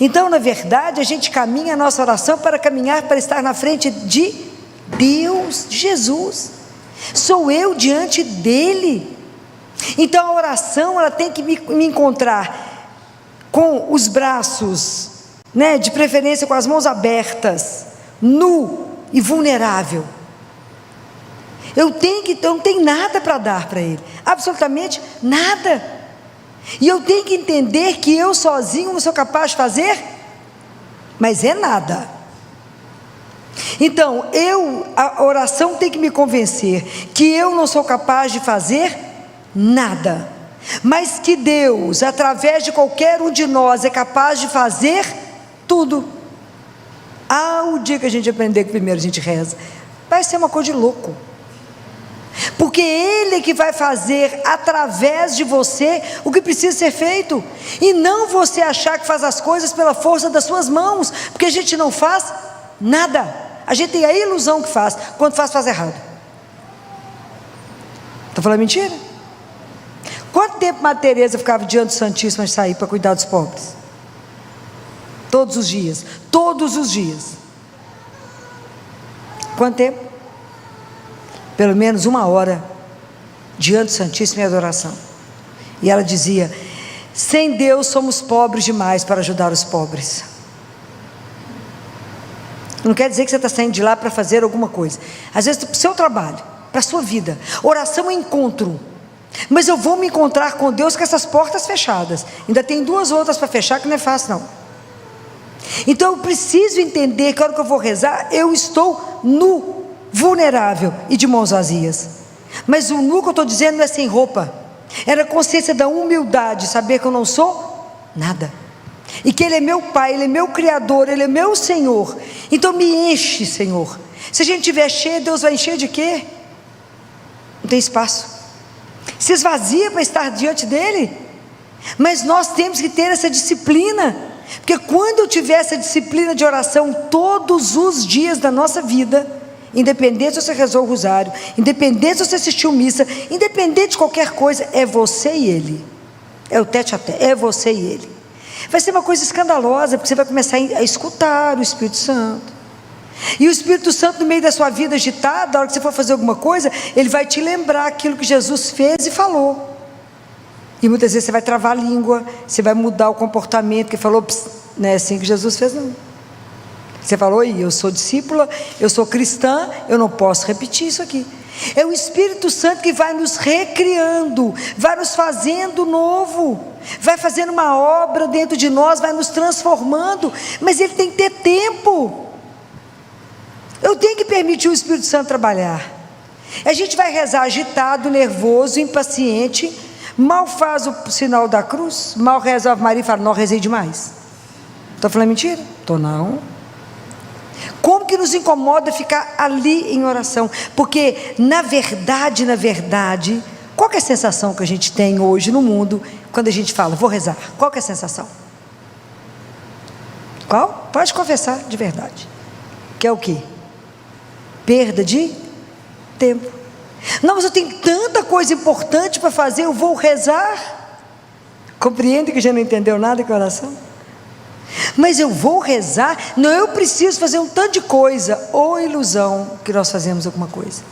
Então na verdade a gente caminha a nossa oração para caminhar, para estar na frente de Deus, de Jesus. Sou eu diante dele. Então a oração, ela tem que me encontrar com os braços, né, de preferência com as mãos abertas, nu e vulnerável. Eu não tenho nada para dar para ele, absolutamente nada, e eu tenho que entender que eu sozinho não sou capaz de fazer, mas é nada. Então a oração tem que me convencer que eu não sou capaz de fazer nada, mas que Deus, através de qualquer um de nós, é capaz de fazer tudo. O dia que a gente aprender que primeiro a gente reza, vai ser uma coisa de louco, porque Ele é que vai fazer através de você o que precisa ser feito, e não você achar que faz as coisas pela força das suas mãos, porque a gente não faz nada, a gente tem a ilusão que faz, quando faz errado. Estou falando mentira? Quanto tempo Madre Teresa ficava diante do Santíssimo de sair para cuidar dos pobres? Todos os dias, quanto tempo? Pelo menos 1 hora diante do Santíssimo em adoração. E ela dizia: sem Deus somos pobres demais para ajudar os pobres. Não quer dizer que você está saindo de lá para fazer alguma coisa. Às vezes para o seu trabalho, para a sua vida. Oração é encontro. Mas eu vou me encontrar com Deus com essas portas fechadas. Ainda tem 2 outras para fechar, que não é fácil não. Então eu preciso entender que a hora que eu vou rezar, eu estou nu, vulnerável e de mãos vazias. Mas o nu que eu estou dizendo não é sem roupa. É na consciência da humildade, saber que eu não sou nada. E que Ele é meu Pai, Ele é meu Criador, Ele é meu Senhor. Então me enche, Senhor. Se a gente estiver cheio, Deus vai encher de quê? Não tem espaço. Se esvazia para estar diante dEle. Mas nós temos que ter essa disciplina. Porque quando eu tiver essa disciplina de oração todos os dias da nossa vida, independente se você rezou o rosário, independente se você assistiu missa, independente de qualquer coisa, é você e Ele. É o tete a tete, é você e Ele. Vai ser uma coisa escandalosa, porque você vai começar a escutar o Espírito Santo. E o Espírito Santo, no meio da sua vida agitada, na hora que você for fazer alguma coisa, ele vai te lembrar aquilo que Jesus fez e falou. E muitas vezes você vai travar a língua, você vai mudar o comportamento, que falou, não é assim que Jesus fez não. Você falou, eu sou discípula, eu sou cristã, eu não posso repetir isso aqui. É o Espírito Santo que vai nos recriando, vai nos fazendo novo, vai fazendo uma obra dentro de nós, vai nos transformando, mas ele tem que ter tempo. Eu tenho que permitir o Espírito Santo trabalhar. A gente vai rezar agitado, nervoso, impaciente, mal faz o sinal da cruz, mal reza a Ave Maria e fala, não, rezei demais. Estou falando mentira? Estou não. Como que nos incomoda ficar ali em oração? Porque na verdade, qual que é a sensação que a gente tem hoje no mundo, quando a gente fala, vou rezar? Qual que é a sensação? Qual? Pode confessar de verdade. Que é o quê? Perda de tempo. Não, mas eu tenho tanta coisa importante para fazer, eu vou rezar. Compreende que já não entendeu nada com a oração? Mas eu vou rezar, não, eu preciso fazer um tanto de coisa, ou ilusão que nós fazemos alguma coisa.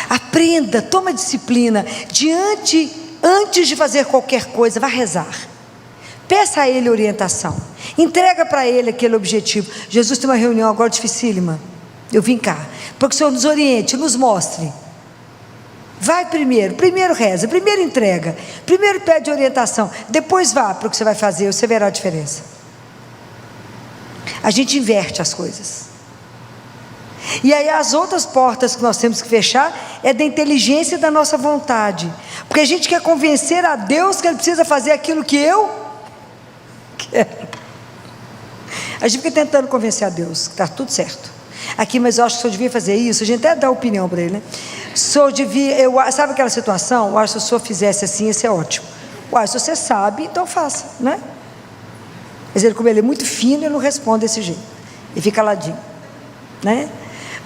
Aprenda, toma disciplina, antes de fazer qualquer coisa, vá rezar, peça a Ele orientação, entrega para Ele aquele objetivo. Jesus tem uma reunião agora dificílima, eu vim cá, para que o Senhor nos oriente, nos mostre. Vai primeiro reza, primeiro entrega, primeiro pede orientação, depois vá para o que você vai fazer, você verá a diferença. A gente inverte as coisas. E aí as outras portas que nós temos que fechar é da inteligência e da nossa vontade, porque a gente quer convencer a Deus que Ele precisa fazer aquilo que eu quero. A gente fica tentando convencer a Deus que está tudo certo aqui, mas eu acho que o senhor devia fazer isso. A gente até dá opinião para ele, né? O senhor devia, sabe aquela situação? Eu acho que se o senhor fizesse assim, ia ser ótimo. Se você sabe, então faça, né? Mas ele, como ele é muito fino, ele não responde desse jeito, e fica caladinho, né?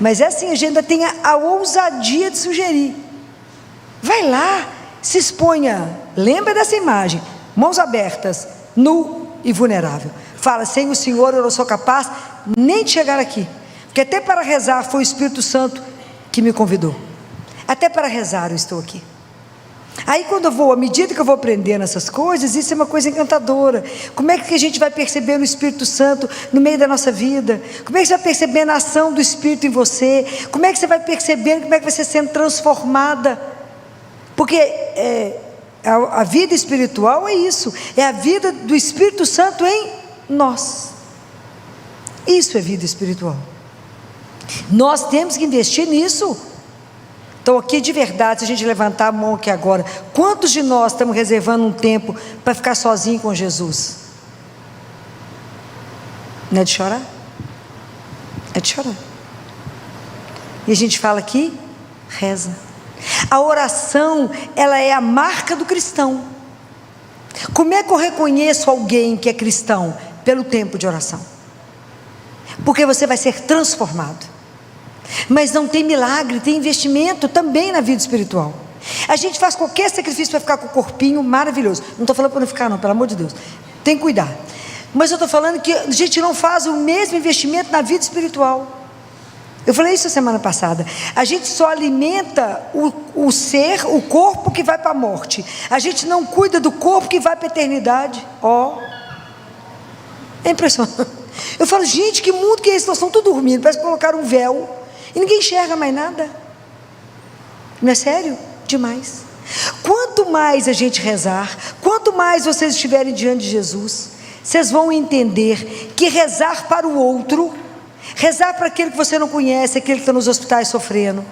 Mas é assim, a gente ainda tem a ousadia de sugerir. Vai lá, se exponha, lembra dessa imagem, mãos abertas, nu e vulnerável. Fala, sem o Senhor eu não sou capaz nem de chegar aqui, porque até para rezar foi o Espírito Santo que me convidou. Até para rezar eu estou aqui. Aí à medida que eu vou aprendendo essas coisas, isso é uma coisa encantadora. Como é que a gente vai percebendo o Espírito Santo no meio da nossa vida? Como é que você vai percebendo a ação do Espírito em você? Como é que você vai percebendo, como é que vai ser sendo transformada? Porque a vida espiritual é isso, é a vida do Espírito Santo em nós. Isso é vida espiritual. Nós temos que investir nisso. Então aqui de verdade, se a gente levantar a mão aqui agora, quantos de nós estamos reservando um tempo para ficar sozinho com Jesus? Não é de chorar? É de chorar. E a gente fala aqui, reza. A oração, ela é a marca do cristão. Como é que eu reconheço alguém que é cristão? Pelo tempo de oração. Porque você vai ser transformado. Mas não tem milagre, tem investimento também na vida espiritual. A gente faz qualquer sacrifício para ficar com o corpinho maravilhoso. Não estou falando para não ficar não, pelo amor de Deus, tem que cuidar. Mas eu estou falando que a gente não faz o mesmo investimento na vida espiritual. Eu falei isso semana passada. A gente só alimenta o ser, o corpo que vai para a morte. A gente não cuida do corpo que vai para a eternidade. É impressionante. Eu falo, gente, que mundo que é esse? Nós estamos todos dormindo, parece que colocaram um véu e ninguém enxerga mais nada. Não é sério? Demais. Quanto mais a gente rezar, quanto mais vocês estiverem diante de Jesus, vocês vão entender que rezar para o outro, rezar para aquele que você não conhece, aquele que está nos hospitais sofrendo,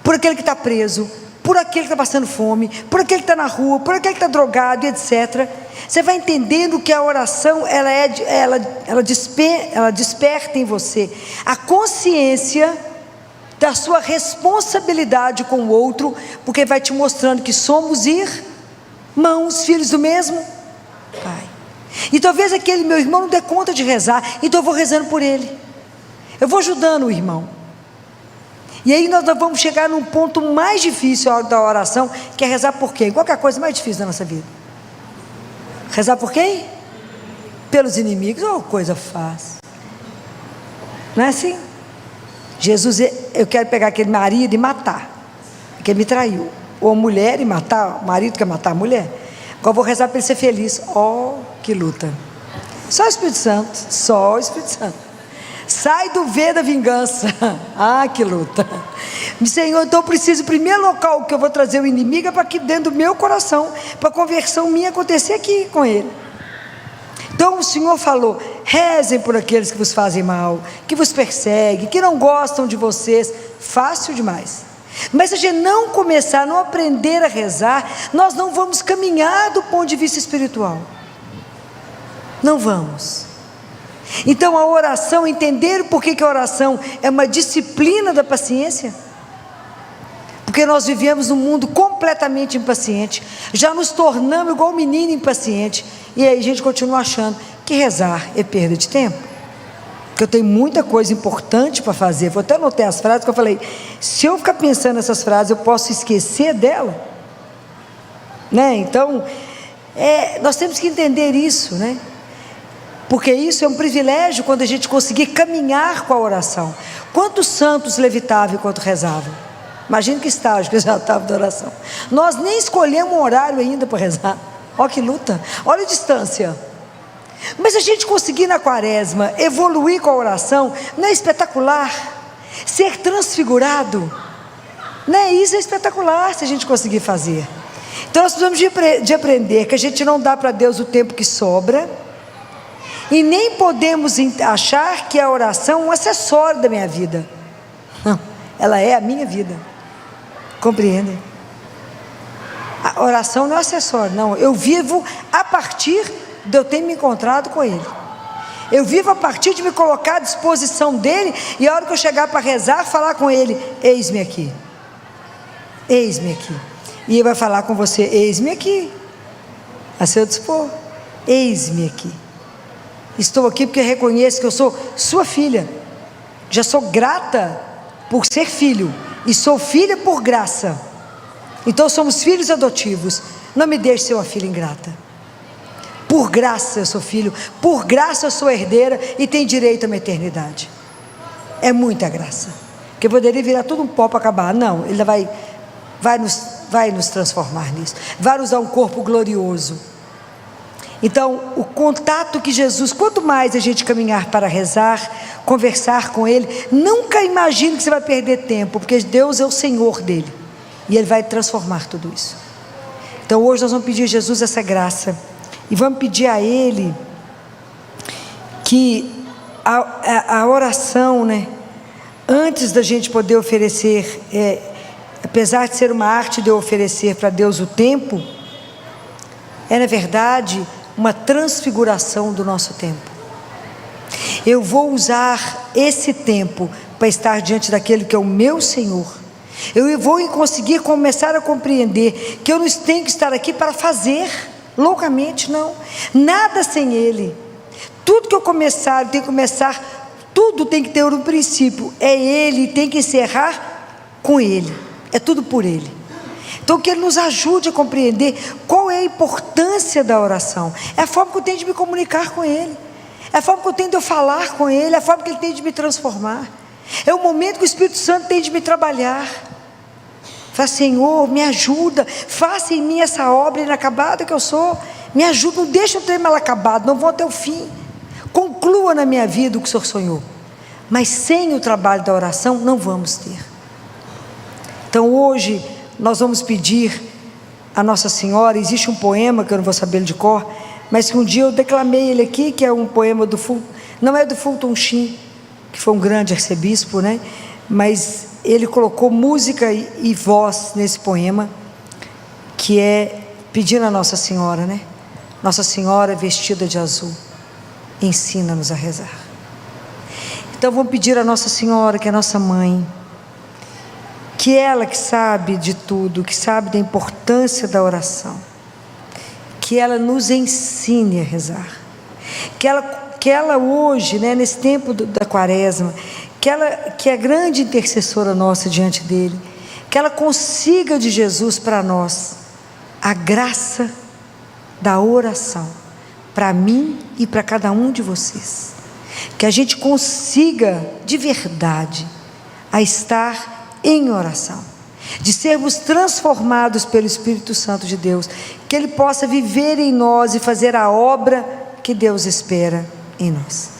por aquele que está preso, por aquele que está passando fome, por aquele que está na rua, por aquele que está drogado, etc. Você vai entendendo que a oração, ela desperta em você a consciência da sua responsabilidade com o outro, porque vai te mostrando que somos irmãos, filhos do mesmo Pai. E talvez aquele meu irmão não dê conta de rezar, então eu vou rezando por ele, eu vou ajudando o irmão. E aí nós vamos chegar num ponto mais difícil da oração, que é rezar por quem? Qual que é a coisa mais difícil da nossa vida? Rezar por quem? Pelos inimigos. Coisa fácil. Não é assim? Jesus, eu quero pegar aquele marido e matar, porque ele me traiu. Ou a mulher e matar, o marido quer matar a mulher. Agora eu vou rezar para ele ser feliz. Que luta. Só o Espírito Santo, só o Espírito Santo. Sai do V da vingança. Que luta. Senhor, então eu preciso, o primeiro local que eu vou trazer o inimigo é para aqui dentro do meu coração, para a conversão minha acontecer aqui com ele. Então o Senhor falou, rezem por aqueles que vos fazem mal, que vos perseguem, que não gostam de vocês. Fácil demais. Mas se a gente não começar, não aprender a rezar, nós não vamos caminhar do ponto de vista espiritual. Não vamos. Então a oração, entender por que a oração é uma disciplina da paciência, porque nós vivemos num mundo completamente impaciente, já nos tornamos igual um menino impaciente, e aí a gente continua achando que rezar é perda de tempo, porque eu tenho muita coisa importante para fazer. Vou até anotar as frases que eu falei, se eu ficar pensando nessas frases, eu posso esquecer dela, né? Então, nós temos que entender isso, né? Porque isso é um privilégio quando a gente conseguir caminhar com a oração. Quantos santos levitavam enquanto rezavam? Imagina que estágio que já estava da oração. Nós nem escolhemos um horário ainda para rezar. Olha que luta, olha a distância. Mas a gente conseguir na quaresma evoluir com a oração, não é espetacular? Ser transfigurado, né? Isso é espetacular se a gente conseguir fazer. Então nós precisamos de aprender que a gente não dá para Deus o tempo que sobra, e nem podemos achar que a oração é um acessório da minha vida. Não, ela é a minha vida. Compreendem? A oração não é acessório, não. Eu vivo a partir de eu ter me encontrado com Ele. Eu vivo a partir de me colocar à disposição dEle, e a hora que eu chegar para rezar, falar com Ele, eis-me aqui. Eis-me aqui. E Ele vai falar com você, eis-me aqui. A seu dispor. Eis-me aqui. Estou aqui porque reconheço que eu sou sua filha. Já sou grata por ser filho, e sou filha por graça. Então somos filhos adotivos. Não me deixe ser uma filha ingrata. Por graça eu sou filho, por graça eu sou herdeira e tenho direito a uma eternidade. É muita graça, porque poderia virar tudo um pó para acabar. Não, Ele vai nos transformar nisso, vai nos dar um corpo glorioso. Então, o contato que Jesus, quanto mais a gente caminhar para rezar, conversar com Ele, nunca imagine que você vai perder tempo, porque Deus é o Senhor dele, e Ele vai transformar tudo isso. Então hoje nós vamos pedir a Jesus essa graça, e vamos pedir a Ele, que a oração, né, antes da gente poder oferecer, apesar de ser uma arte de eu oferecer para Deus o tempo, na verdade uma transfiguração do nosso tempo. Eu vou usar esse tempo para estar diante daquele que é o meu Senhor. Eu vou conseguir começar a compreender que eu não tenho que estar aqui para fazer loucamente, não. Nada sem Ele. Tudo que eu começar, eu tenho que começar, tudo tem que ter um princípio. É Ele, tem que encerrar com Ele. É tudo por Ele. Então que Ele nos ajude a compreender qual é a importância da oração. É a forma que eu tenho de me comunicar com Ele, é a forma que eu tenho de eu falar com Ele, é a forma que Ele tem de me transformar. É o momento que o Espírito Santo tem de me trabalhar. Fala, Senhor, me ajuda, faça em mim essa obra inacabada que eu sou, me ajuda, não deixa eu ter mal acabado, não vou até o fim, conclua na minha vida o que o Senhor sonhou. Mas sem o trabalho da oração não vamos ter. Então hoje nós vamos pedir a Nossa Senhora. Existe um poema que eu não vou saber ele de cor, mas que um dia eu declamei ele aqui, que é um poema não é do Fulton Sheen, que foi um grande arcebispo, né? Mas ele colocou música e voz nesse poema, que é pedindo a Nossa Senhora, né? Nossa Senhora vestida de azul, ensina-nos a rezar. Então vamos pedir a Nossa Senhora, que é nossa mãe, que ela que sabe de tudo, que sabe da importância da oração, que ela nos ensine a rezar, que ela hoje, né, nesse tempo da quaresma, que é a grande intercessora nossa diante dele, que ela consiga de Jesus para nós a graça da oração, para mim e para cada um de vocês, que a gente consiga de verdade a estar em oração, de sermos transformados pelo Espírito Santo de Deus, que Ele possa viver em nós e fazer a obra que Deus espera em nós.